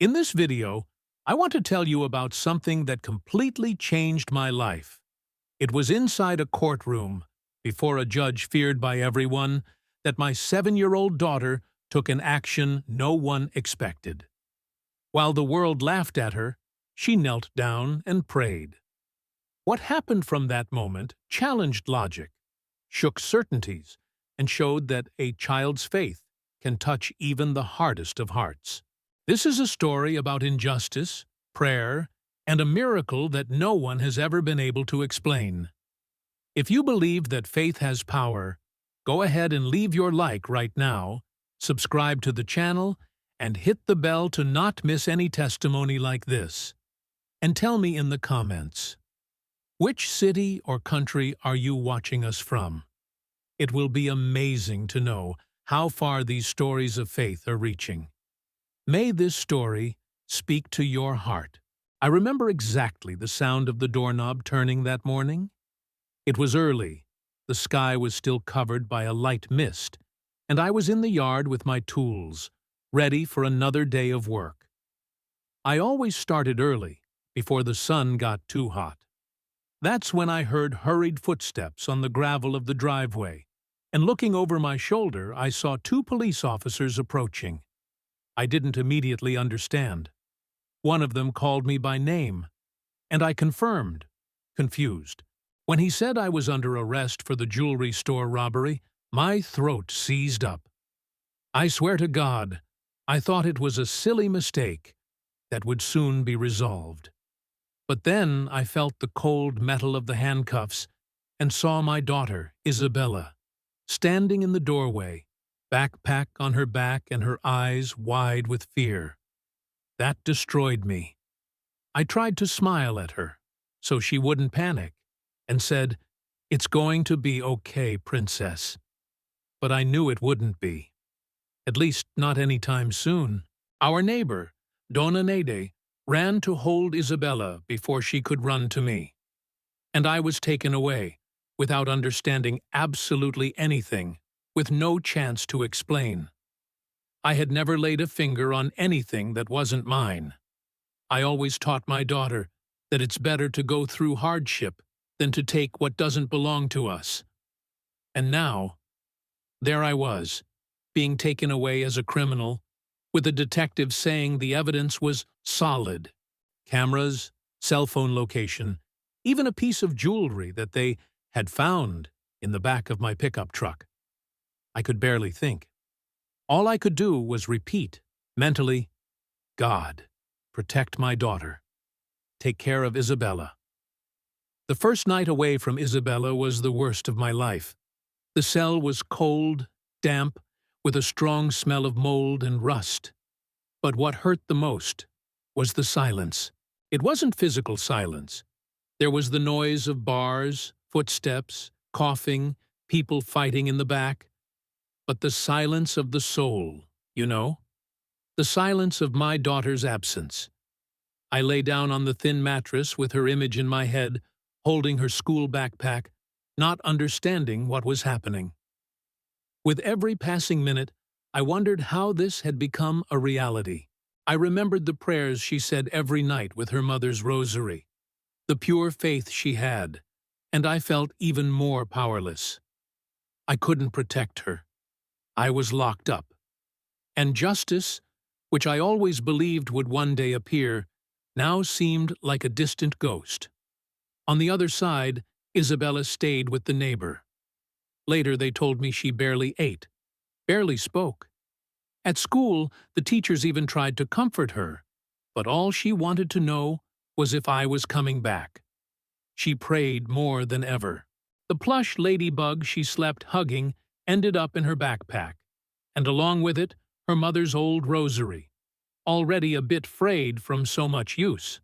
In this video, I want to tell you about something that completely changed my life. It was inside a courtroom, before a judge feared by everyone, that my 7-year-old daughter took an action no one expected. While the world laughed at her, she knelt down and prayed. What happened from that moment challenged logic, shook certainties, and showed that a child's faith can touch even the hardest of hearts. This is a story about injustice, prayer, and a miracle that no one has ever been able to explain. If you believe that faith has power, go ahead and leave your like right now, subscribe to the channel, and hit the bell to not miss any testimony like this. And tell me in the comments, which city or country are you watching us from? It will be amazing to know how far these stories of faith are reaching. May this story speak to your heart. I remember exactly the sound of the doorknob turning that morning. It was early, the sky was still covered by a light mist, and I was in the yard with my tools, ready for another day of work. I always started early, before the sun got too hot. That's when I heard hurried footsteps on the gravel of the driveway, and looking over my shoulder I saw 2 police officers approaching. I didn't immediately understand. One of them called me by name, and I confirmed, confused. When he said I was under arrest for the jewelry store robbery, my throat seized up. I swear to God, I thought it was a silly mistake that would soon be resolved. But then I felt the cold metal of the handcuffs and saw my daughter, Isabella, standing in the doorway, backpack on her back and her eyes wide with fear. That destroyed me. I tried to smile at her, so she wouldn't panic, and said, "It's going to be okay, princess." But I knew it wouldn't be. At least not any time soon. Our neighbor, Donna Nede, ran to hold Isabella before she could run to me. And I was taken away, without understanding absolutely anything, with no chance to explain. I had never laid a finger on anything that wasn't mine. I always taught my daughter that it's better to go through hardship than to take what doesn't belong to us. And now, there I was, being taken away as a criminal, with a detective saying the evidence was solid. Cameras, cell phone location, even a piece of jewelry that they had found in the back of my pickup truck. I could barely think. All I could do was repeat, mentally, "God, protect my daughter. Take care of Isabella." The first night away from Isabella was the worst of my life. The cell was cold, damp, with a strong smell of mold and rust. But what hurt the most was the silence. It wasn't physical silence. There was the noise of bars, footsteps, coughing, people fighting in the back. But the silence of the soul, you know? The silence of my daughter's absence. I lay down on the thin mattress with her image in my head, holding her school backpack, not understanding what was happening. With every passing minute, I wondered how this had become a reality. I remembered the prayers she said every night with her mother's rosary, the pure faith she had, and I felt even more powerless. I couldn't protect her. I was locked up. And justice, which I always believed would one day appear, now seemed like a distant ghost. On the other side, Isabella stayed with the neighbor. Later they told me she barely ate, barely spoke. At school, the teachers even tried to comfort her, but all she wanted to know was if I was coming back. She prayed more than ever. The plush ladybug she slept hugging ended up in her backpack, and along with it, her mother's old rosary, already a bit frayed from so much use.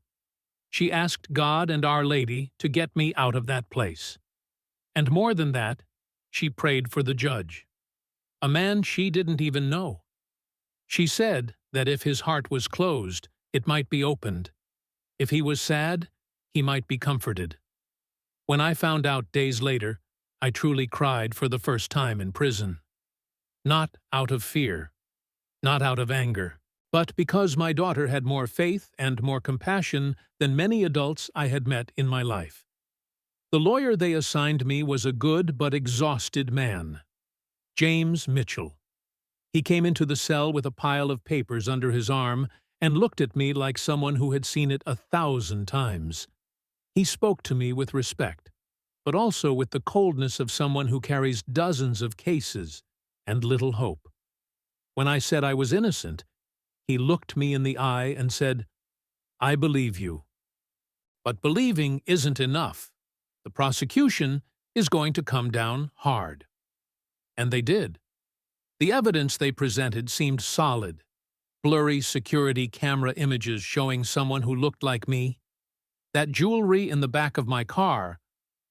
She asked God and Our Lady to get me out of that place. And more than that, she prayed for the judge, a man she didn't even know. She said that if his heart was closed, it might be opened. If he was sad, he might be comforted. When I found out days later, I truly cried for the first time in prison. Not out of fear, not out of anger, but because my daughter had more faith and more compassion than many adults I had met in my life. The lawyer they assigned me was a good but exhausted man, James Mitchell. He came into the cell with a pile of papers under his arm and looked at me like someone who had seen it 1,000 times. He spoke to me with respect, but also with the coldness of someone who carries dozens of cases and little hope. When I said I was innocent, he looked me in the eye and said, "I believe you. But believing isn't enough. The prosecution is going to come down hard." And they did. The evidence they presented seemed solid. Blurry security camera images showing someone who looked like me. That jewelry in the back of my car,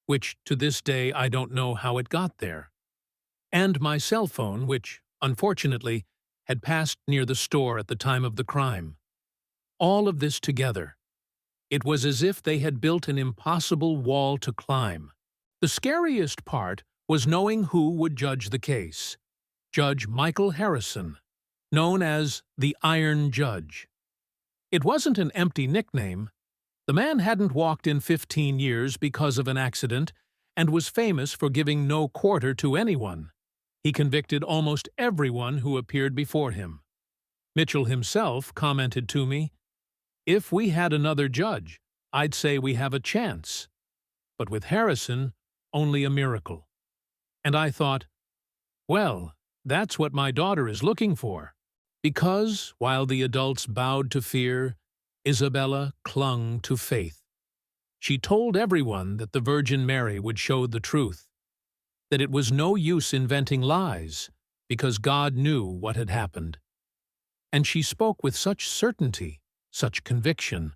which to this day I don't know how it got there. And my cell phone, which, unfortunately, had passed near the store at the time of the crime. All of this together. It was as if they had built an impossible wall to climb. The scariest part was knowing who would judge the case. Judge Michael Harrison, known as the Iron Judge. It wasn't an empty nickname. The man hadn't walked in 15 years because of an accident and was famous for giving no quarter to anyone. He convicted almost everyone who appeared before him. Mitchell himself commented to me, "If we had another judge, I'd say we have a chance. But with Harrison, only a miracle." And I thought, well, that's what my daughter is looking for. Because, while the adults bowed to fear, Isabella clung to faith. She told everyone that the Virgin Mary would show the truth, that it was no use inventing lies, because God knew what had happened. And she spoke with such certainty, such conviction,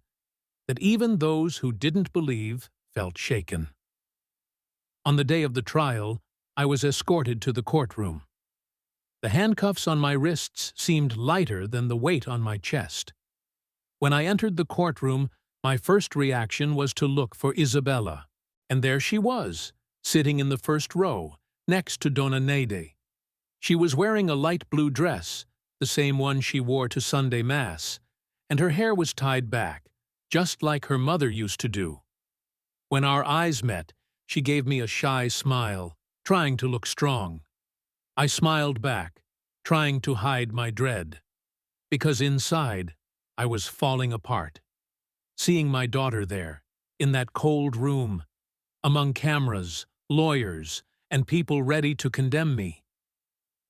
that even those who didn't believe felt shaken. On the day of the trial, I was escorted to the courtroom. The handcuffs on my wrists seemed lighter than the weight on my chest. When I entered the courtroom, my first reaction was to look for Isabella, and there she was, sitting in the first row, next to Donna Nede. She was wearing a light blue dress, the same one she wore to Sunday Mass, and her hair was tied back, just like her mother used to do. When our eyes met, she gave me a shy smile, trying to look strong. I smiled back, trying to hide my dread, because inside, I was falling apart. Seeing my daughter there, in that cold room, among cameras, lawyers, and people ready to condemn me.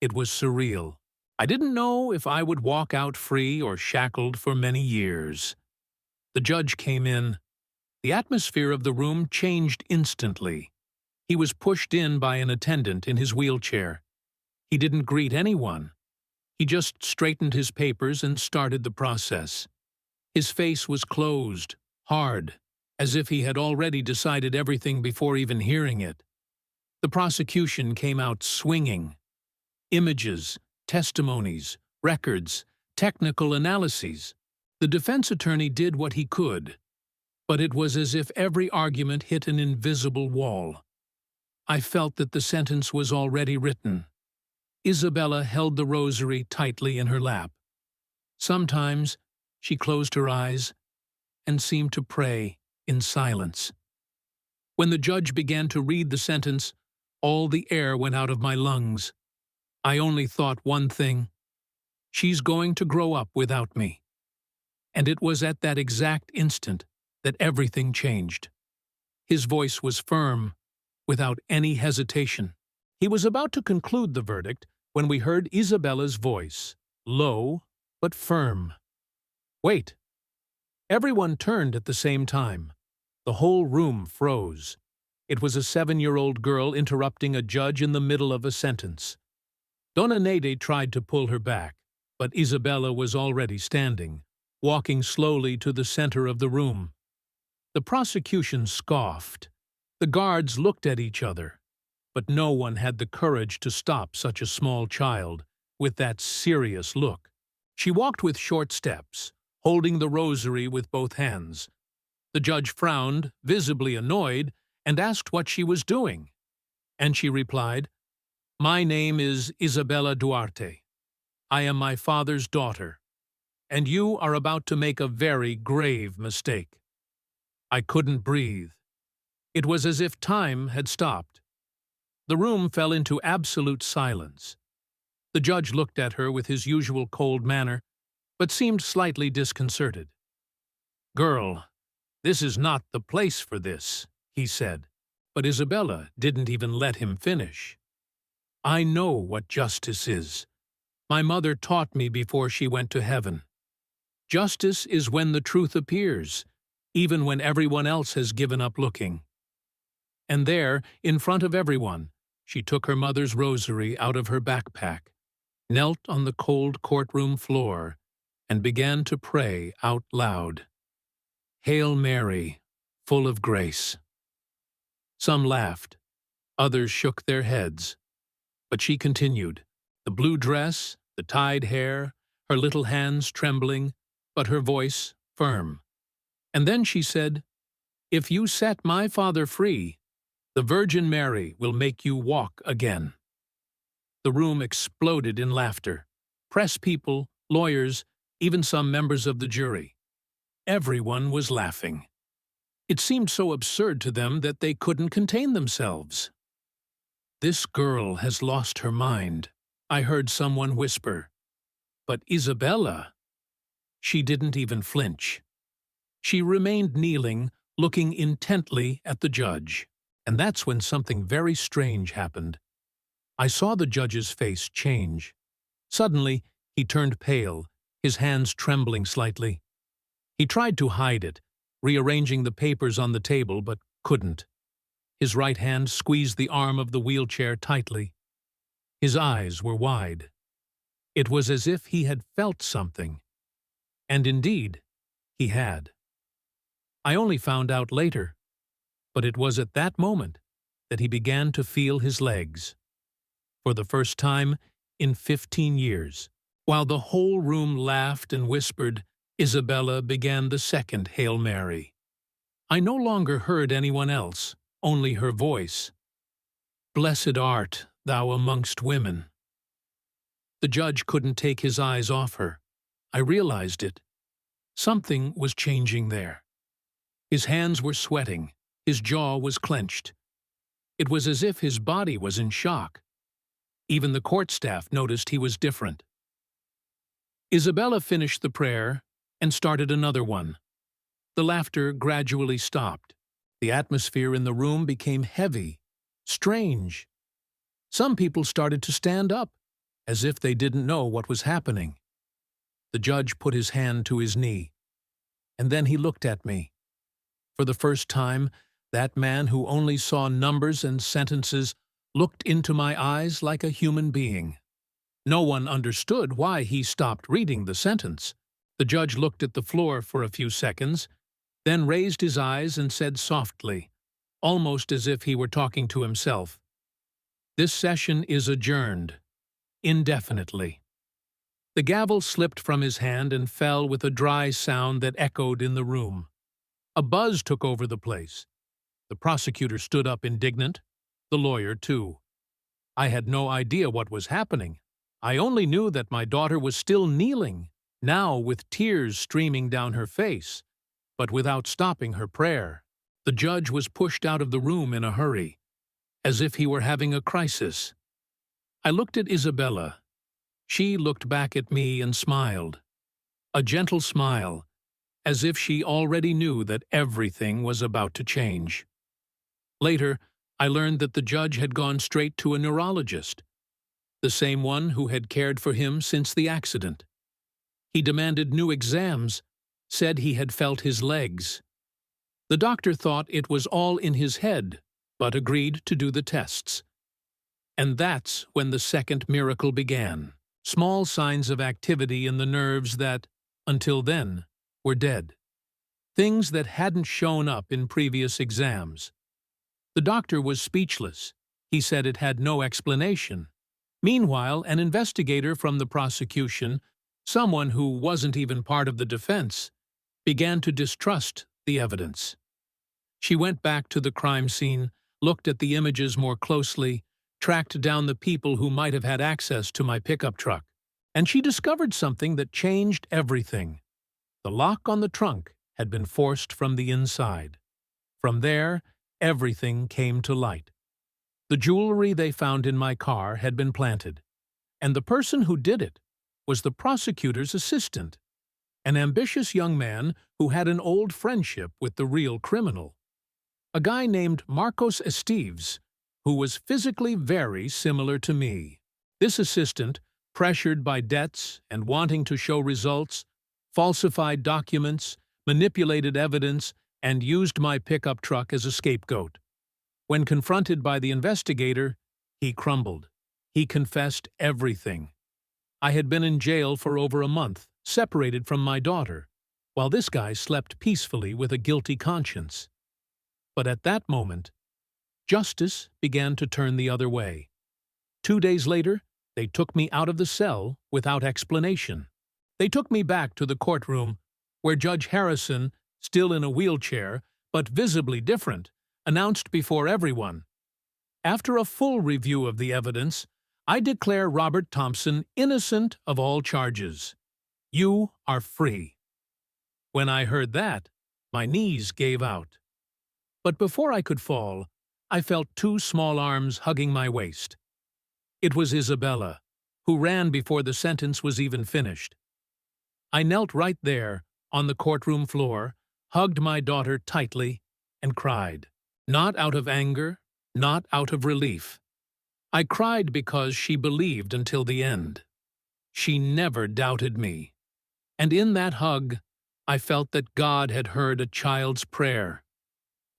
It was surreal. I didn't know if I would walk out free or shackled for many years. The judge came in. The atmosphere of the room changed instantly. He was pushed in by an attendant in his wheelchair. He didn't greet anyone. He just straightened his papers and started the process. His face was closed, hard, as if he had already decided everything before even hearing it. The prosecution came out swinging. Images, testimonies, records, technical analyses. The defense attorney did what he could, but it was as if every argument hit an invisible wall. I felt that the sentence was already written. Isabella held the rosary tightly in her lap. Sometimes she closed her eyes and seemed to pray in silence. When the judge began to read the sentence, all the air went out of my lungs. I only thought one thing: she's going to grow up without me. And it was at that exact instant that everything changed. His voice was firm, without any hesitation. He was about to conclude the verdict when we heard Isabella's voice, low but firm. "Wait." Everyone turned at the same time. The whole room froze. It was a 7-year-old girl interrupting a judge in the middle of a sentence. Donna Nede tried to pull her back, but Isabella was already standing, walking slowly to the center of the room. The prosecution scoffed. The guards looked at each other, but no one had the courage to stop such a small child with that serious look. She walked with short steps, holding the rosary with both hands. The judge frowned, visibly annoyed, and asked what she was doing. And she replied, "My name is Isabella Duarte. I am my father's daughter." and you are about to make a very grave mistake." I couldn't breathe. It was as if time had stopped. The room fell into absolute silence. The judge looked at her with his usual cold manner, but seemed slightly disconcerted. "Girl, this is not the place for this," he said. But Isabella didn't even let him finish. "I know what justice is. My mother taught me before she went to heaven. Justice is when the truth appears, even when everyone else has given up looking." And there, in front of everyone, she took her mother's rosary out of her backpack, knelt on the cold courtroom floor, and began to pray out loud. "Hail Mary, full of grace." Some laughed, others shook their heads, but she continued, the blue dress, the tied hair, her little hands trembling, but her voice firm. And then she said, "If you set my father free, the Virgin Mary will make you walk again." The room exploded in laughter. Press people, lawyers, even some members of the jury. Everyone was laughing. It seemed so absurd to them that they couldn't contain themselves. "This girl has lost her mind," I heard someone whisper. But Isabella, she didn't even flinch. She remained kneeling, looking intently at the judge. And that's when something very strange happened. I saw the judge's face change. Suddenly, he turned pale, his hands trembling slightly. He tried to hide it, rearranging the papers on the table, but couldn't. His right hand squeezed the arm of the wheelchair tightly. His eyes were wide. It was as if he had felt something. And indeed, he had. I only found out later, but it was at that moment that he began to feel his legs. For the first time in 15 years, while the whole room laughed and whispered, Isabella began the second Hail Mary. I no longer heard anyone else, only her voice. "Blessed art thou amongst women." The judge couldn't take his eyes off her. I realized it. Something was changing there. His hands were sweating. His jaw was clenched. It was as if his body was in shock. Even the court staff noticed he was different. Isabella finished the prayer and started another one. The laughter gradually stopped. The atmosphere in the room became heavy, strange. Some people started to stand up, as if they didn't know what was happening. The judge put his hand to his knee, and then he looked at me. For the first time, that man who only saw numbers and sentences looked into my eyes like a human being. No one understood why he stopped reading the sentence. The judge looked at the floor for a few seconds, then raised his eyes and said softly, almost as if he were talking to himself, "This session is adjourned, indefinitely." The gavel slipped from his hand and fell with a dry sound that echoed in the room. A buzz took over the place. The prosecutor stood up indignant, the lawyer too. I had no idea what was happening. I only knew that my daughter was still kneeling, now with tears streaming down her face, but without stopping her prayer. The judge was pushed out of the room in a hurry, as if he were having a crisis. I looked at Isabella. She looked back at me and smiled. A gentle smile, as if she already knew that everything was about to change. Later, I learned that the judge had gone straight to a neurologist, the same one who had cared for him since the accident. He demanded new exams, said he had felt his legs. The doctor thought it was all in his head, but agreed to do the tests. And that's when the second miracle began. Small signs of activity in the nerves that, until then, were dead. Things that hadn't shown up in previous exams. The doctor was speechless. He said it had no explanation. Meanwhile, an investigator from the prosecution, someone who wasn't even part of the defense, began to distrust the evidence. She went back to the crime scene, looked at the images more closely, tracked down the people who might have had access to my pickup truck. And she discovered something that changed everything. The lock on the trunk had been forced from the inside. From there, everything came to light. The jewelry they found in my car had been planted, and the person who did it was the prosecutor's assistant, an ambitious young man who had an old friendship with the real criminal, a guy named Marcos Esteves, who was physically very similar to me. This assistant, pressured by debts and wanting to show results, falsified documents, manipulated evidence, and used my pickup truck as a scapegoat. When confronted by the investigator, he crumbled. He confessed everything. I had been in jail for over a month, separated from my daughter, while this guy slept peacefully with a guilty conscience. But at that moment, justice began to turn the other way. 2 days later, they took me out of the cell without explanation. They took me back to the courtroom, where Judge Harrison, still in a wheelchair, but visibly different, announced before everyone, "After a full review of the evidence, I declare Robert Thompson innocent of all charges. You are free." When I heard that, my knees gave out. But before I could fall, I felt 2 small arms hugging my waist. It was Isabella, who ran before the sentence was even finished. I knelt right there, on the courtroom floor, hugged my daughter tightly, and cried. Not out of anger, not out of relief. I cried because she believed until the end. She never doubted me. And in that hug, I felt that God had heard a child's prayer.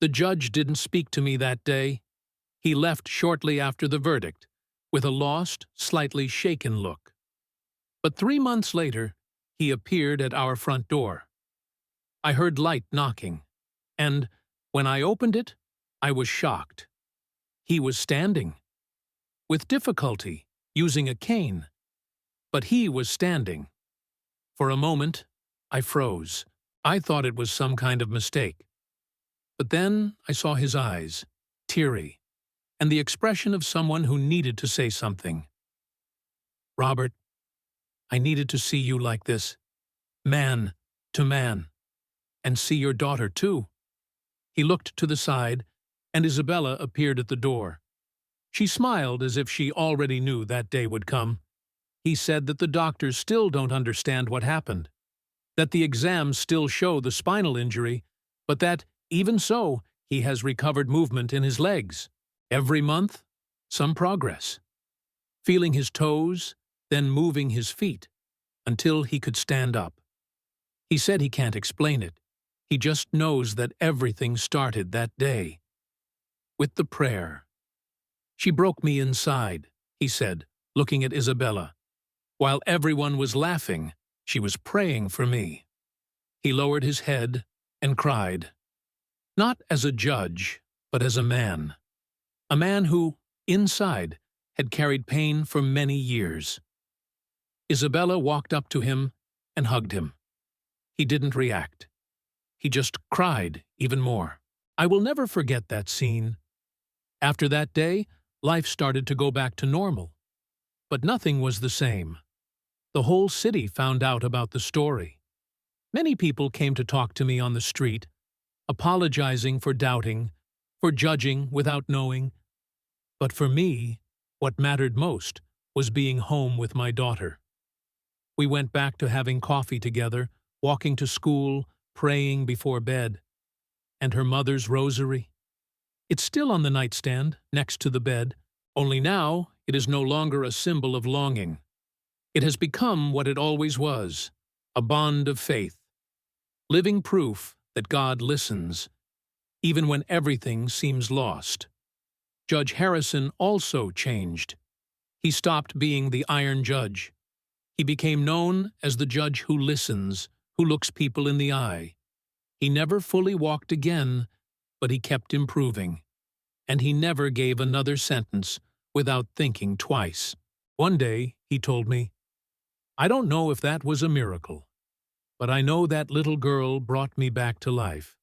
The judge didn't speak to me that day. He left shortly after the verdict, with a lost, slightly shaken look. But 3 months later, he appeared at our front door. I heard light knocking, and when I opened it, I was shocked. He was standing. With difficulty, using a cane. But he was standing. For a moment, I froze. I thought it was some kind of mistake. But then I saw his eyes, teary, and the expression of someone who needed to say something. "Robert, I needed to see you like this, man to man, and see your daughter too." He looked to the side, and Isabella appeared at the door. She smiled as if she already knew that day would come. He said that the doctors still don't understand what happened, that the exams still show the spinal injury, but that, even so, he has recovered movement in his legs. Every month, some progress. Feeling his toes, then moving his feet, until he could stand up. He said he can't explain it. He just knows that everything started that day. With the prayer. "She broke me inside," he said, looking at Isabella. "While everyone was laughing, she was praying for me." He lowered his head and cried. Not as a judge, but as a man. A man who, inside, had carried pain for many years. Isabella walked up to him and hugged him. He didn't react. He just cried even more. I will never forget that scene. After that day, life started to go back to normal. But nothing was the same. The whole city found out about the story. Many people came to talk to me on the street, apologizing for doubting, for judging without knowing. But for me, what mattered most was being home with my daughter. We went back to having coffee together, walking to school, praying before bed. And her mother's rosary? It's still on the nightstand, next to the bed, only now it is no longer a symbol of longing. It has become what it always was, a bond of faith, living proof that God listens, even when everything seems lost. Judge Harrison also changed. He stopped being the iron judge. He became known as the judge who listens, who looks people in the eye. He never fully walked again, but he kept improving. And he never gave another sentence without thinking twice. One day, he told me, "I don't know if that was a miracle, but I know that little girl brought me back to life."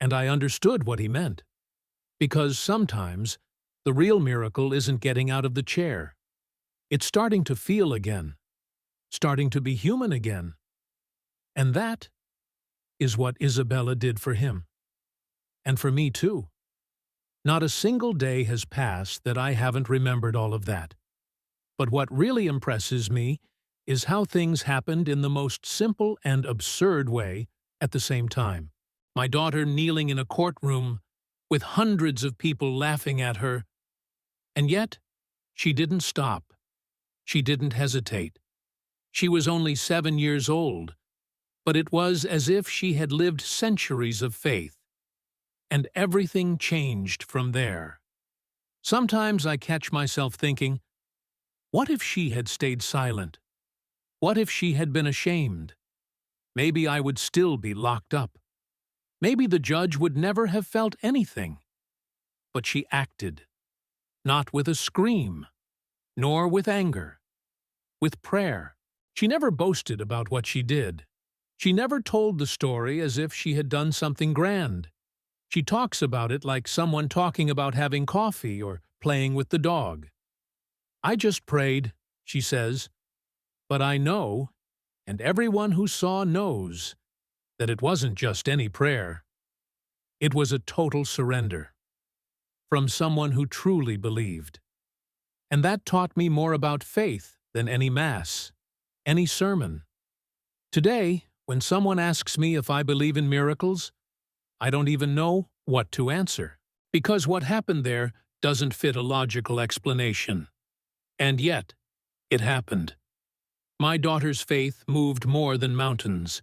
And I understood what he meant. Because sometimes, the real miracle isn't getting out of the chair. It's starting to feel again. starting to be human again. And that is what Isabella did for him. And for me too. Not a single day has passed that I haven't remembered all of that. But what really impresses me is how things happened in the most simple and absurd way at the same time. My daughter kneeling in a courtroom with hundreds of people laughing at her, and yet she didn't stop. She didn't hesitate. She was only 7 years old, but it was as if she had lived centuries of faith, and everything changed from there. Sometimes I catch myself thinking, what if she had stayed silent? What if she had been ashamed? Maybe I would still be locked up. Maybe the judge would never have felt anything. But she acted, not with a scream, nor with anger, with prayer. She never boasted about what she did. She never told the story as if she had done something grand. She talks about it like someone talking about having coffee or playing with the dog. I just prayed, she says, but I know, and everyone who saw knows, that it wasn't just any prayer. It was a total surrender from someone who truly believed. And that taught me more about faith than any mass, any sermon. Today, when someone asks me if I believe in miracles, I don't even know what to answer, because what happened there doesn't fit a logical explanation. And yet, it happened. My daughter's faith moved more than mountains.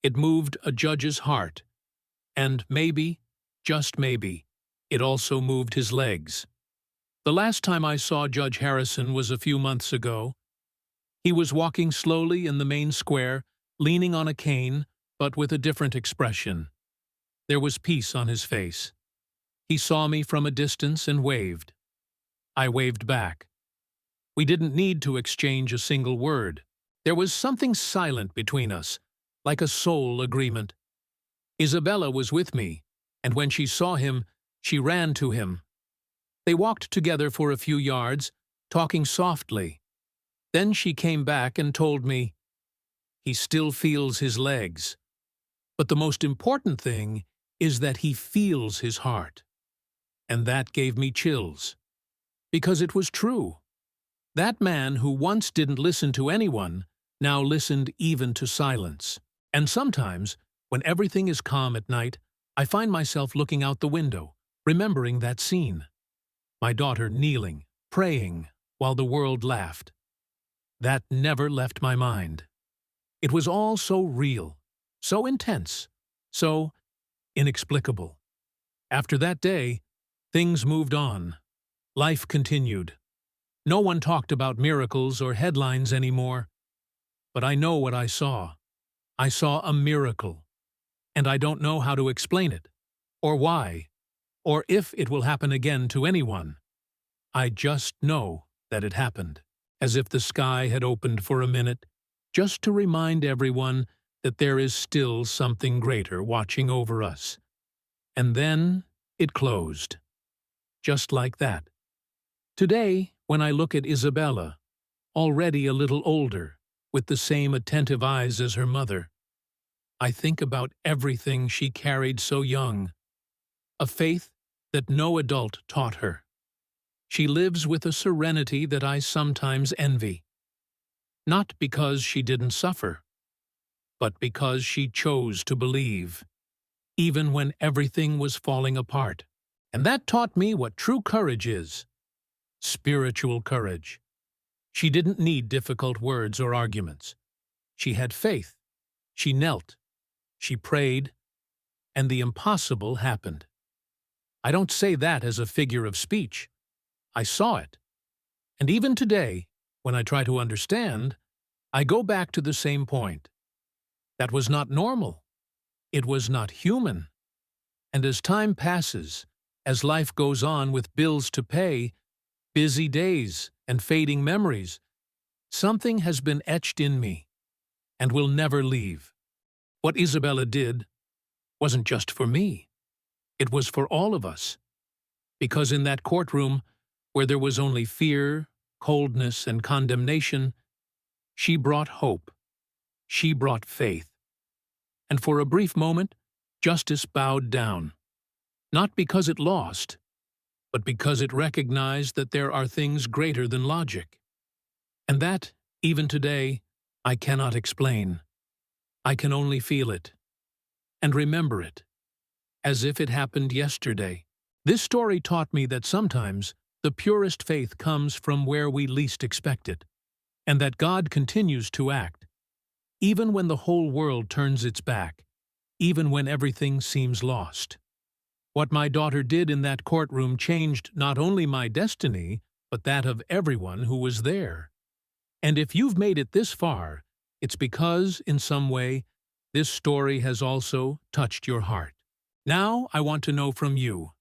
It moved a judge's heart. And maybe, just maybe, it also moved his legs. The last time I saw Judge Harrison was a few months ago. He was walking slowly in the main square, leaning on a cane, but with a different expression. There was peace on his face. He saw me from a distance and waved. I waved back. We didn't need to exchange a single word. There was something silent between us, like a soul agreement. Isabella was with me, and when she saw him, she ran to him. They walked together for a few yards, talking softly. Then she came back and told me, he still feels his legs. But the most important thing is that he feels his heart. And that gave me chills. Because it was true. That man who once didn't listen to anyone now listened even to silence. And sometimes, when everything is calm at night, I find myself looking out the window, remembering that scene. My daughter kneeling, praying, while the world laughed. That never left my mind. It was all so real, so intense, so inexplicable. After that day, things moved on. Life continued. No one talked about miracles or headlines anymore. But I know what I saw. I saw a miracle. And I don't know how to explain it, or why, or if it will happen again to anyone. I just know that it happened, as if the sky had opened for a minute, just to remind everyone that there is still something greater watching over us. And then it closed. Just like that. Today, when I look at Isabella, already a little older, with the same attentive eyes as her mother, I think about everything she carried so young, a faith that no adult taught her. She lives with a serenity that I sometimes envy. Not because she didn't suffer, but because she chose to believe, even when everything was falling apart. And that taught me what true courage is. Spiritual courage. She didn't need difficult words or arguments. She had faith. She knelt. She prayed. And the impossible happened. I don't say that as a figure of speech. I saw it. And even today, when I try to understand, I go back to the same point. That was not normal. It was not human. And as time passes, as life goes on with bills to pay, busy days, and fading memories, something has been etched in me and will never leave. What Isabella did wasn't just for me. It was for all of us. Because in that courtroom, where there was only fear, coldness, and condemnation, She brought hope. She brought faith. And for a brief moment, justice bowed down, not because it lost, but because it recognized that there are things greater than logic. And that, even today, I cannot explain. I can only feel it and remember it, as if it happened yesterday. This story taught me that sometimes the purest faith comes from where we least expect it, and that God continues to act, even when the whole world turns its back, even when everything seems lost. What my daughter did in that courtroom changed not only my destiny, but that of everyone who was there. And if you've made it this far, it's because, in some way, this story has also touched your heart. Now, I want to know from you.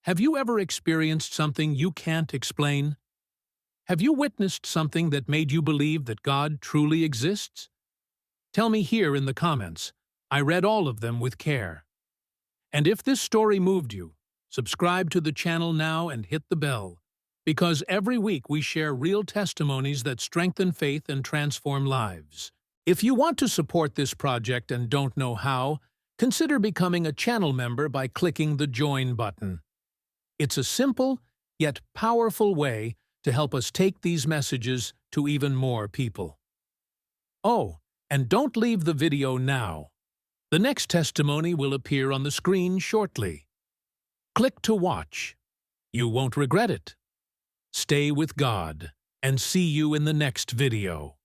Have you ever experienced something you can't explain? Have you witnessed something that made you believe that God truly exists? Tell me here in the comments. I read all of them with care. And if this story moved you, subscribe to the channel now and hit the bell, because every week we share real testimonies that strengthen faith and transform lives. If you want to support this project and don't know how, consider becoming a channel member by clicking the Join button. It's a simple, yet powerful way to help us take these messages to even more people. Oh, and don't leave the video now. The next testimony will appear on the screen shortly. Click to watch. You won't regret it. Stay with God, and see you in the next video.